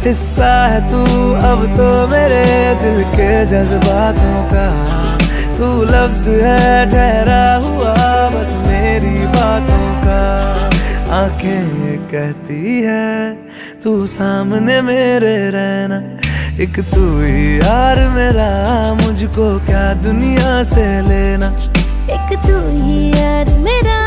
हिस्सा है तू अब तो मेरे दिल के जज्बातों का। तू लफ्ज है ठहरा हुआ बस मेरी बातों का। आंखें कहती है तू सामने मेरे रहना, एक तू ही यार मेरा, मुझको क्या दुनिया से लेना। एक तू ही यार मेरा,